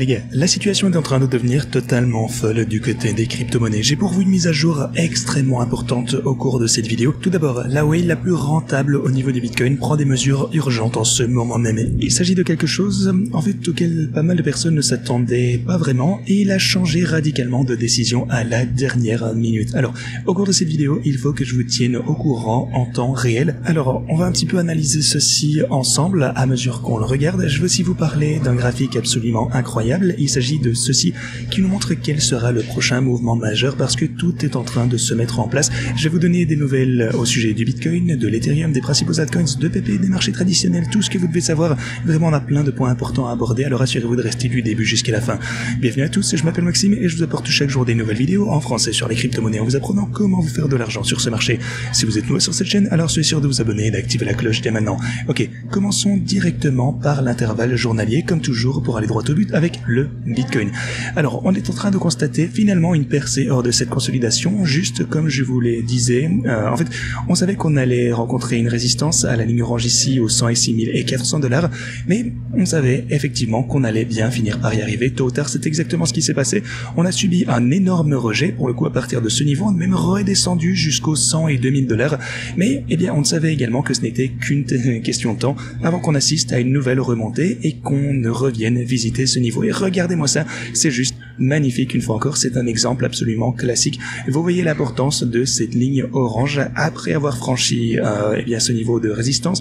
Les gars, la situation est en train de devenir totalement folle du côté des crypto-monnaies. J'ai pour vous une mise à jour extrêmement importante au cours de cette vidéo. Tout d'abord, la whale la plus rentable au niveau du Bitcoin prend des mesures urgentes en ce moment même. Il s'agit de quelque chose, en fait, auquel pas mal de personnes ne s'attendaient pas vraiment, et il a changé radicalement de décision à la dernière minute. Alors, au cours de cette vidéo, il faut que je vous tienne au courant en temps réel. Alors, on va un petit peu analyser ceci ensemble à mesure qu'on le regarde. Je veux aussi vous parler d'un graphique absolument incroyable. Il s'agit de ceci qui nous montre quel sera le prochain mouvement majeur parce que tout est en train de se mettre en place. Je vais vous donner des nouvelles au sujet du Bitcoin, de l'Ethereum, des principaux altcoins, de PP, des marchés traditionnels, tout ce que vous devez savoir. Vraiment, on a plein de points importants à aborder, alors assurez-vous de rester du début jusqu'à la fin. Bienvenue à tous, je m'appelle Maxime et je vous apporte chaque jour des nouvelles vidéos en français sur les crypto-monnaies en vous apprenant comment vous faire de l'argent sur ce marché. Si vous êtes nouveau sur cette chaîne, alors soyez sûr de vous abonner et d'activer la cloche dès maintenant. Ok, commençons directement par l'intervalle journalier, comme toujours, pour aller droit au but avec le Bitcoin. Alors, on est en train de constater finalement une percée hors de cette consolidation, juste comme je vous le disais. En fait, on savait qu'on allait rencontrer une résistance à la ligne orange ici aux 106 400 $, mais on savait effectivement qu'on allait bien finir par y arriver. Tôt ou tard, c'est exactement ce qui s'est passé. On a subi un énorme rejet. Pour le coup, à partir de ce niveau, on est même redescendu jusqu'aux 100 et 2000 $. Mais, eh bien, on savait également que ce n'était qu'une question de temps avant qu'on assiste à une nouvelle remontée et qu'on ne revienne visiter ce niveau. Et regardez-moi ça, c'est juste magnifique. Une fois encore, c'est un exemple absolument classique. Vous voyez l'importance de cette ligne orange après avoir franchi eh bien, ce niveau de résistance.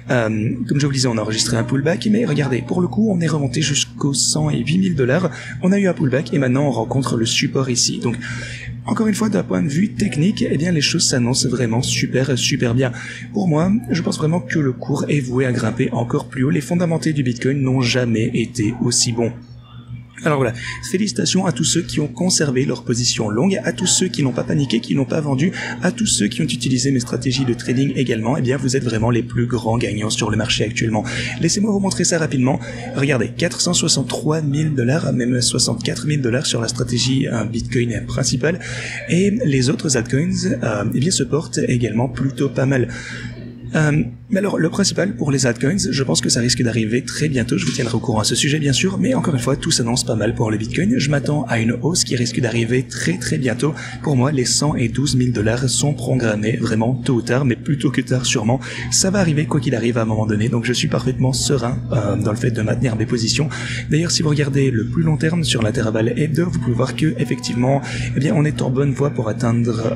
Comme je vous le disais, on a enregistré un pullback, mais regardez, pour le coup, on est remonté jusqu'aux 100 et 8000 $. On a eu un pullback et maintenant on rencontre le support ici. Donc, encore une fois, d'un point de vue technique, eh bien, les choses s'annoncent vraiment super bien. Pour moi, je pense vraiment que le cours est voué à grimper encore plus haut. Les fondamentaux du Bitcoin n'ont jamais été aussi bons. Alors voilà, félicitations à tous ceux qui ont conservé leur position longue, à tous ceux qui n'ont pas paniqué, qui n'ont pas vendu, à tous ceux qui ont utilisé mes stratégies de trading également. Eh bien, vous êtes vraiment les plus grands gagnants sur le marché actuellement. Laissez-moi vous montrer ça rapidement. Regardez, 463 000 $, même 64 000 $ sur la stratégie Bitcoin principale. Et les autres altcoins, eh bien, se portent également plutôt pas mal. Mais alors, le principal pour les altcoins, je pense que ça risque d'arriver très bientôt. Je vous tiendrai au courant à ce sujet, bien sûr. Mais encore une fois, tout s'annonce pas mal pour le Bitcoin. Je m'attends à une hausse qui risque d'arriver très bientôt. Pour moi, les 112 000 $ sont programmés vraiment tôt ou tard, mais plutôt que tard sûrement. Ça va arriver quoi qu'il arrive à un moment donné. Donc, je suis parfaitement serein dans le fait de maintenir mes positions. D'ailleurs, si vous regardez le plus long terme sur l'intervalle hebdo, vous pouvez voir que effectivement, eh bien, on est en bonne voie pour atteindre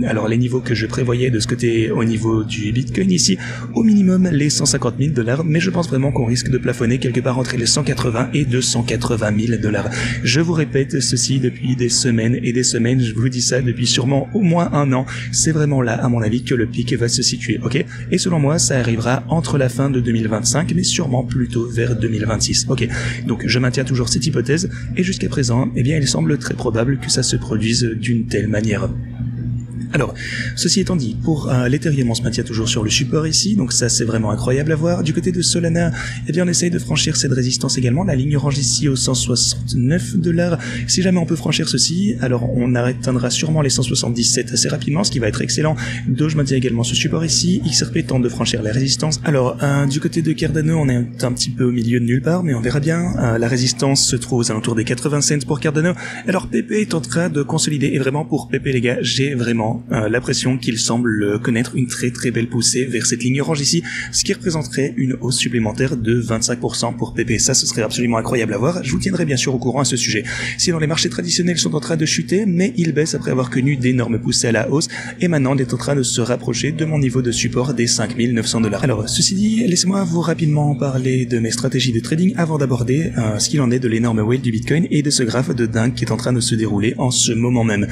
alors les niveaux que je prévoyais de ce côté au niveau du Bitcoin ici. Au minimum les 150 000 $, mais je pense vraiment qu'on risque de plafonner quelque part entre les 180 et 280 000 $. Je vous répète ceci depuis des semaines et des semaines, je vous dis ça depuis sûrement au moins un an. C'est vraiment là, à mon avis, que le pic va se situer, ok? Et selon moi, ça arrivera entre la fin de 2025, mais sûrement plutôt vers 2026, ok? Donc, je maintiens toujours cette hypothèse, et jusqu'à présent, eh bien, il semble très probable que ça se produise d'une telle manière. Alors, ceci étant dit, pour l'Ethereum, on se maintient toujours sur le support ici, donc ça c'est vraiment incroyable à voir. Du côté de Solana, eh bien on essaye de franchir cette résistance également, la ligne orange ici aux 169 $. Si jamais on peut franchir ceci, alors on atteindra sûrement les 177 assez rapidement, ce qui va être excellent. Doge maintient également ce support ici, XRP tente de franchir la résistance. Alors, du côté de Cardano, on est un petit peu au milieu de nulle part, mais on verra bien. La résistance se trouve aux alentours des 80 cents pour Cardano. Alors PP est en train de consolider, et vraiment pour PP les gars, j'ai vraiment l'impression qu'il semble connaître une très belle poussée vers cette ligne orange ici, ce qui représenterait une hausse supplémentaire de 25% pour PP. Ça, ce serait absolument incroyable à voir. Je vous tiendrai bien sûr au courant à ce sujet. Sinon, les marchés traditionnels sont en train de chuter, mais ils baissent après avoir connu d'énormes poussées à la hausse, et maintenant on est en train de se rapprocher de mon niveau de support des 5 900 $. Alors, ceci dit, laissez-moi vous rapidement parler de mes stratégies de trading avant d'aborder ce qu'il en est de l'énorme whale du Bitcoin et de ce graphe de dingue qui est en train de se dérouler en ce moment même.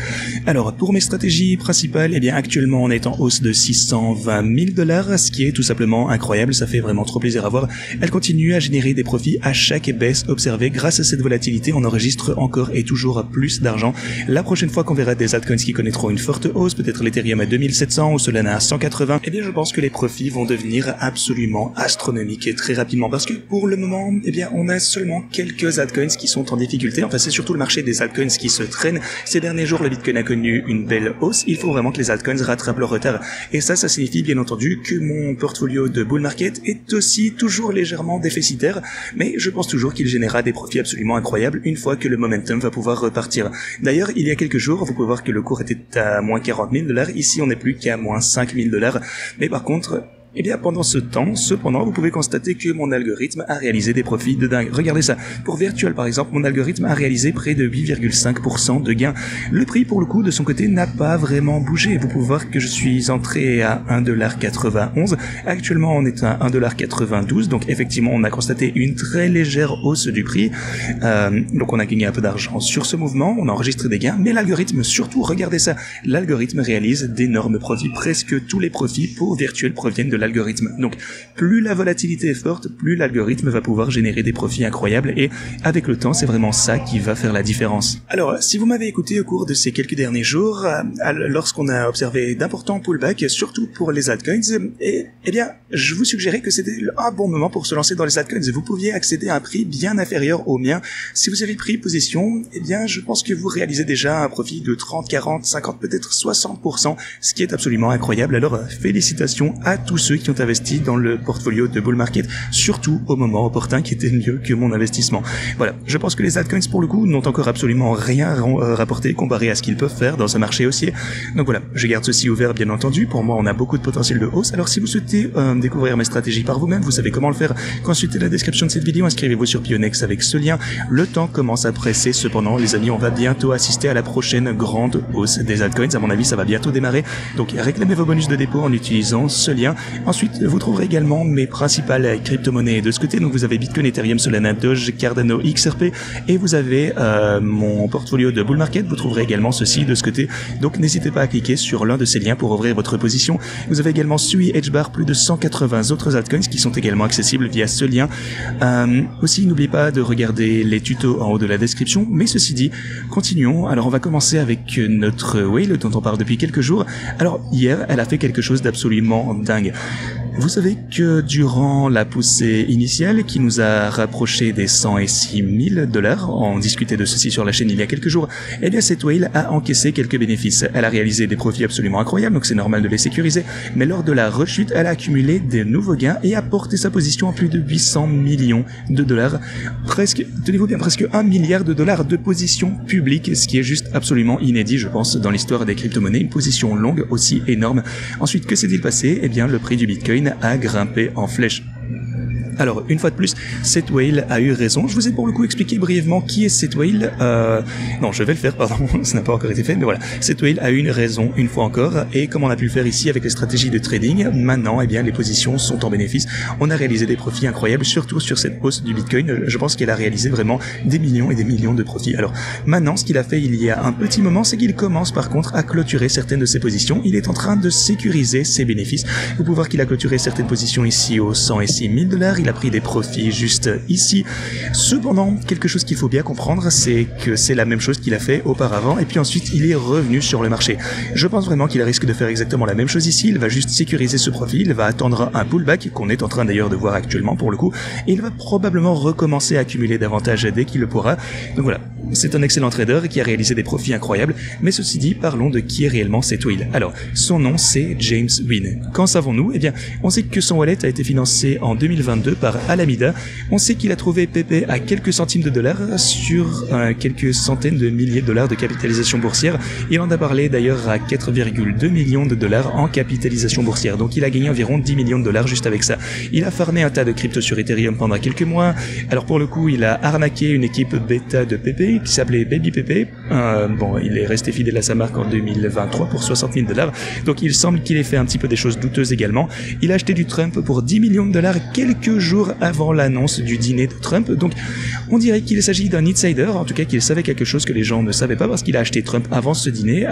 Alors, pour mes stratégies principales, eh bien actuellement on est en hausse de 620 000 $, ce qui est tout simplement incroyable, ça fait vraiment trop plaisir à voir. Elle continue à générer des profits à chaque baisse observée. Grâce à cette volatilité, on enregistre encore et toujours plus d'argent. La prochaine fois qu'on verra des altcoins qui connaîtront une forte hausse, peut-être l'Ethereum à 2700 ou Solana à 180, eh bien je pense que les profits vont devenir absolument astronomiques et très rapidement, parce que pour le moment, eh bien on a seulement quelques altcoins qui sont en difficulté. Enfin, c'est surtout le marché des altcoins qui se traîne. Ces derniers jours, le Bitcoin a connu une belle hausse. Il faut faut vraiment que les altcoins rattrapent leur retard. Et ça signifie bien entendu que mon portfolio de bull market est aussi toujours légèrement déficitaire, mais je pense toujours qu'il générera des profits absolument incroyables une fois que le momentum va pouvoir repartir. D'ailleurs, il y a quelques jours, vous pouvez voir que le cours était à moins 40 000 $, ici on n'est plus qu'à moins 5 000 $, mais par contre, eh bien, pendant ce temps, cependant, vous pouvez constater que mon algorithme a réalisé des profits de dingue. Regardez ça. Pour Virtual, par exemple, mon algorithme a réalisé près de 8,5% de gains. Le prix, pour le coup, de son côté, n'a pas vraiment bougé. Vous pouvez voir que je suis entré à 1,91 $. Actuellement, on est à 1,92 $. Donc, effectivement, on a constaté une très légère hausse du prix. Donc, on a gagné un peu d'argent sur ce mouvement. On a enregistré des gains. Mais l'algorithme, surtout, regardez ça. L'algorithme réalise d'énormes profits. Presque tous les profits pour Virtual proviennent de l'algorithme. Donc, plus la volatilité est forte, plus l'algorithme va pouvoir générer des profits incroyables et avec le temps, c'est vraiment ça qui va faire la différence. Alors, si vous m'avez écouté au cours de ces quelques derniers jours, lorsqu'on a observé d'importants pullbacks, surtout pour les altcoins, eh bien, je vous suggérais que c'était un bon moment pour se lancer dans les altcoins. Vous pouviez accéder à un prix bien inférieur au mien. Si vous avez pris position, eh bien, je pense que vous réalisez déjà un profit de 30, 40, 50, peut-être 60%, ce qui est absolument incroyable. Alors, félicitations à tous ceux qui ont investi dans le portfolio de bull market, surtout au moment opportun qui était mieux que mon investissement. Voilà, je pense que les altcoins pour le coup n'ont encore absolument rien rapporté comparé à ce qu'ils peuvent faire dans un marché haussier. Donc voilà, je garde ceci ouvert bien entendu. Pour moi, on a beaucoup de potentiel de hausse. Alors si vous souhaitez découvrir mes stratégies par vous-même, vous savez comment le faire. Consultez la description de cette vidéo, inscrivez-vous sur Pionex avec ce lien. Le temps commence à presser. Cependant, les amis, on va bientôt assister à la prochaine grande hausse des altcoins. À mon avis, ça va bientôt démarrer. Donc réclamez vos bonus de dépôt en utilisant ce lien. Ensuite, vous trouverez également mes principales crypto-monnaies de ce côté. Donc, vous avez Bitcoin, Ethereum, Solana, Doge, Cardano, XRP et vous avez mon portfolio de bull market. Vous trouverez également ceci de ce côté. Donc, n'hésitez pas à cliquer sur l'un de ces liens pour ouvrir votre position. Vous avez également Sui, Edgebar, plus de 180 autres altcoins qui sont également accessibles via ce lien. Aussi, n'oubliez pas de regarder les tutos en haut de la description. Mais ceci dit, continuons. Alors, on va commencer avec notre whale dont on parle depuis quelques jours. Alors, hier, elle a fait quelque chose d'absolument dingue. Vous savez que durant la poussée initiale qui nous a rapproché des 106 000 $, on discutait de ceci sur la chaîne il y a quelques jours, eh bien cette whale a encaissé quelques bénéfices. Elle a réalisé des profits absolument incroyables, donc c'est normal de les sécuriser, mais lors de la rechute, elle a accumulé des nouveaux gains et a porté sa position à plus de 800 millions de $. Presque, tenez-vous bien, presque 1 milliard de dollars de position publique, ce qui est juste absolument inédit, je pense, dans l'histoire des crypto-monnaies, une position longue aussi énorme. Ensuite, que s'est-il passé? Eh bien, le prix du Bitcoin a grimpé en flèche. Alors, une fois de plus, cette whale a eu raison. Je vous ai pour le coup expliqué brièvement qui est cette whale. Non, je vais le faire, pardon, ça n'a pas encore été fait, mais voilà. Cette whale a eu une raison, une fois encore, et comme on a pu le faire ici avec les stratégies de trading, maintenant, eh bien, les positions sont en bénéfice. On a réalisé des profits incroyables, surtout sur cette hausse du Bitcoin. Je pense qu'elle a réalisé vraiment des millions et des millions de profits. Alors, maintenant, ce qu'il a fait il y a un petit moment, c'est qu'il commence par contre à clôturer certaines de ses positions. Il est en train de sécuriser ses bénéfices. Vous pouvez voir qu'il a clôturé certaines positions ici aux 106 000 $. Il a pris des profits juste ici. Cependant, quelque chose qu'il faut bien comprendre, c'est que c'est la même chose qu'il a fait auparavant et puis ensuite il est revenu sur le marché. Je pense vraiment qu'il risque de faire exactement la même chose ici. Il va juste sécuriser ce profil, il va attendre un pullback qu'on est en train d'ailleurs de voir actuellement pour le coup et il va probablement recommencer à accumuler davantage dès qu'il le pourra. Donc voilà, c'est un excellent trader qui a réalisé des profits incroyables, mais ceci dit, parlons de qui est réellement cette whale. Alors, son nom c'est James Wynn. Qu'en savons-nous? Eh bien, on sait que son wallet a été financé en 2022 par Alameda. On sait qu'il a trouvé PP à quelques centimes de dollars sur quelques centaines de milliers de dollars de capitalisation boursière. Il en a parlé d'ailleurs à 4,2 millions de dollars en capitalisation boursière. Donc il a gagné environ 10 millions de dollars juste avec ça. Il a farmé un tas de cryptos sur Ethereum pendant quelques mois. Alors pour le coup, il a arnaqué une équipe bêta de PP qui s'appelait Baby PP. Bon, il est resté fidèle à sa marque en 2023 pour 60 000 $. Donc il semble qu'il ait fait un petit peu des choses douteuses également. Il a acheté du Trump pour 10 millions de dollars quelques jours avant l'annonce du dîner de Trump. Donc on dirait qu'il s'agit d'un insider, en tout cas qu'il savait quelque chose que les gens ne savaient pas parce qu'il a acheté Trump avant ce dîner,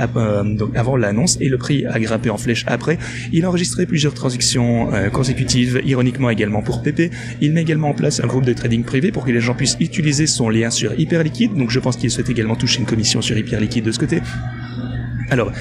donc avant l'annonce, et le prix a grimpé en flèche après. Il a enregistré plusieurs transactions consécutives, ironiquement également pour PP. Il met également en place un groupe de trading privé pour que les gens puissent utiliser son lien sur Hyperliquid, donc je pense qu'il souhaite également toucher une commission sur Hyperliquid de ce côté. Alors,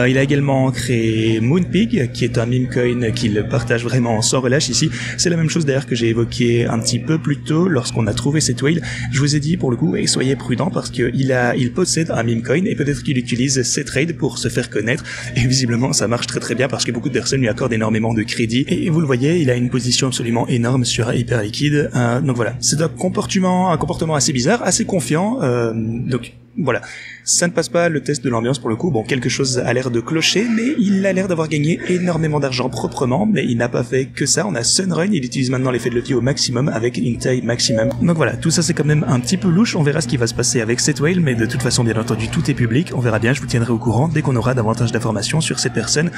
il a également créé Moonpig, qui est un meme coin qu'il partage vraiment sans relâche ici. C'est la même chose d'ailleurs que j'ai évoqué un petit peu plus tôt lorsqu'on a trouvé cette whale. Je vous ai dit pour le coup, soyez prudents parce qu'il possède un meme coin et peut-être qu'il utilise ses trades pour se faire connaître. Et visiblement, ça marche très très bien parce que beaucoup de personnes lui accordent énormément de crédit. Et vous le voyez, il a une position absolument énorme sur Hyperliquid. Donc voilà, c'est un comportement assez bizarre, assez confiant. Donc voilà, ça ne passe pas le test de l'ambiance pour le coup. Bon, quelque chose a l'air de clocher, mais il a l'air d'avoir gagné énormément d'argent proprement, mais il n'a pas fait que ça. On a Sunrun, il utilise maintenant l'effet de levier au maximum avec une taille maximum. Donc voilà, tout ça c'est quand même un petit peu louche. On verra ce qui va se passer avec cette whale, mais de toute façon, bien entendu, tout est public. On verra bien, je vous tiendrai au courant dès qu'on aura davantage d'informations sur cette personne.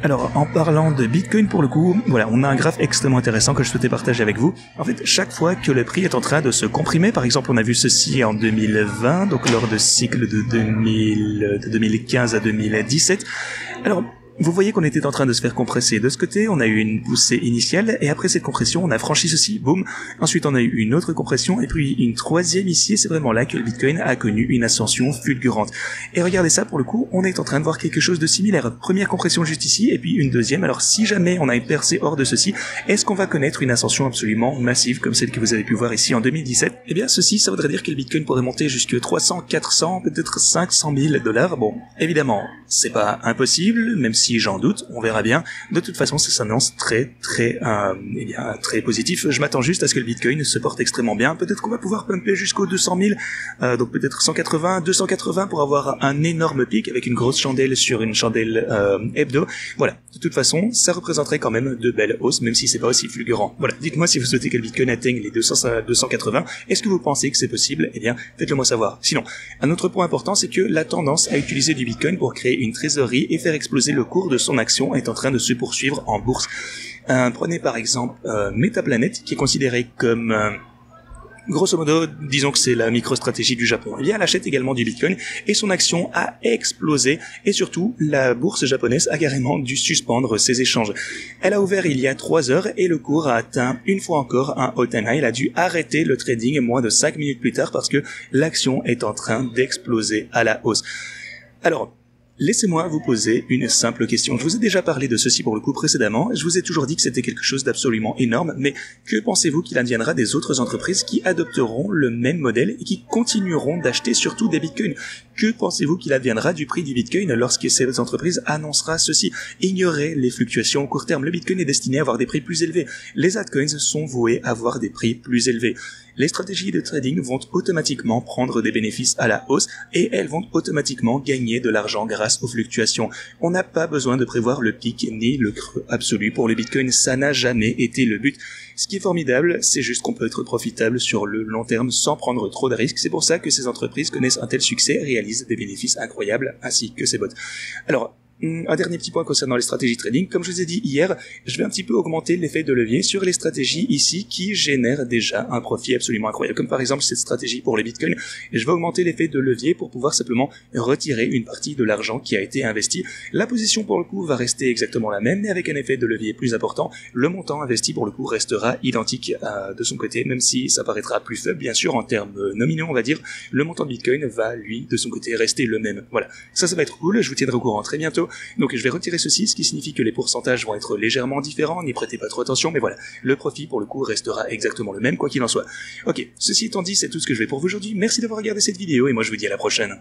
Alors, en parlant de Bitcoin, pour le coup, voilà, on a un graphe extrêmement intéressant que je souhaitais partager avec vous. En fait, chaque fois que le prix est en train de se comprimer, par exemple, on a vu ceci en 2020, donc lors de cycle de 2015 à 2017. Alors, vous voyez qu'on était en train de se faire compresser de ce côté, on a eu une poussée initiale, et après cette compression, on a franchi ceci, boum. Ensuite, on a eu une autre compression, et puis une troisième ici, et c'est vraiment là que le Bitcoin a connu une ascension fulgurante. Et regardez ça, pour le coup, on est en train de voir quelque chose de similaire. Première compression juste ici, et puis une deuxième. Alors, si jamais on a une percée hors de ceci, est-ce qu'on va connaître une ascension absolument massive, comme celle que vous avez pu voir ici en 2017? Eh bien, ceci, ça voudrait dire que le Bitcoin pourrait monter jusque 300, 400, peut-être 500 000 $. Bon, évidemment, c'est pas impossible, même si j'en doute, on verra bien. De toute façon, ça s'annonce très positif. Je m'attends juste à ce que le Bitcoin se porte extrêmement bien. Peut-être qu'on va pouvoir pumper jusqu'aux 200 000, donc peut-être 180, 280 pour avoir un énorme pic avec une grosse chandelle sur une chandelle hebdo. Voilà. De toute façon, ça représenterait quand même de belles hausses, même si c'est pas aussi fulgurant. Voilà. Dites-moi si vous souhaitez que le Bitcoin atteigne les 280. Est-ce que vous pensez que c'est possible? Eh bien, faites-le moi savoir. Sinon, un autre point important, c'est que la tendance à utiliser du Bitcoin pour créer une trésorerie et faire exploser le cours de son action est en train de se poursuivre en bourse. Prenez par exemple Metaplanet, qui est considéré comme grosso modo, disons que c'est la micro-stratégie du Japon. Eh bien, elle achète également du Bitcoin et son action a explosé et surtout, la bourse japonaise a carrément dû suspendre ses échanges. Elle a ouvert il y a 3 heures et le cours a atteint une fois encore un all-time high. Elle a dû arrêter le trading moins de 5 minutes plus tard parce que l'action est en train d'exploser à la hausse. Alors, laissez-moi vous poser une simple question. Je vous ai déjà parlé de ceci pour le coup précédemment. Je vous ai toujours dit que c'était quelque chose d'absolument énorme, mais que pensez-vous qu'il adviendra des autres entreprises qui adopteront le même modèle et qui continueront d'acheter surtout des bitcoins? Que pensez-vous qu'il adviendra du prix du bitcoin lorsque ces entreprises annoncera ceci? Ignorez les fluctuations au court terme. Le bitcoin est destiné à avoir des prix plus élevés. Les altcoins sont voués à avoir des prix plus élevés. Les stratégies de trading vont automatiquement prendre des bénéfices à la hausse et elles vont automatiquement gagner de l'argent grâce aux fluctuations. On n'a pas besoin de prévoir le pic ni le creux absolu pour le Bitcoin, ça n'a jamais été le but. Ce qui est formidable, c'est juste qu'on peut être profitable sur le long terme sans prendre trop de risques. C'est pour ça que ces entreprises connaissent un tel succès, réalisent des bénéfices incroyables ainsi que ces bots. Alors, un dernier petit point concernant les stratégies trading. Comme je vous ai dit hier, je vais un petit peu augmenter l'effet de levier sur les stratégies ici qui génèrent déjà un profit absolument incroyable. Comme par exemple cette stratégie pour les bitcoins. Et je vais augmenter l'effet de levier pour pouvoir simplement retirer une partie de l'argent qui a été investi. La position pour le coup va rester exactement la même, mais avec un effet de levier plus important. Le montant investi pour le coup restera identique de son côté, même si ça paraîtra plus faible, bien sûr, en termes nominaux, on va dire. Le montant de bitcoin va, lui, de son côté, rester le même. Voilà. Ça va être cool. Je vous tiendrai au courant très bientôt. Donc je vais retirer ceci, ce qui signifie que les pourcentages vont être légèrement différents, n'y prêtez pas trop attention, mais voilà, le profit pour le coup restera exactement le même quoi qu'il en soit. Ok, ceci étant dit, c'est tout ce que je vais pour vous aujourd'hui, merci d'avoir regardé cette vidéo et moi je vous dis à la prochaine.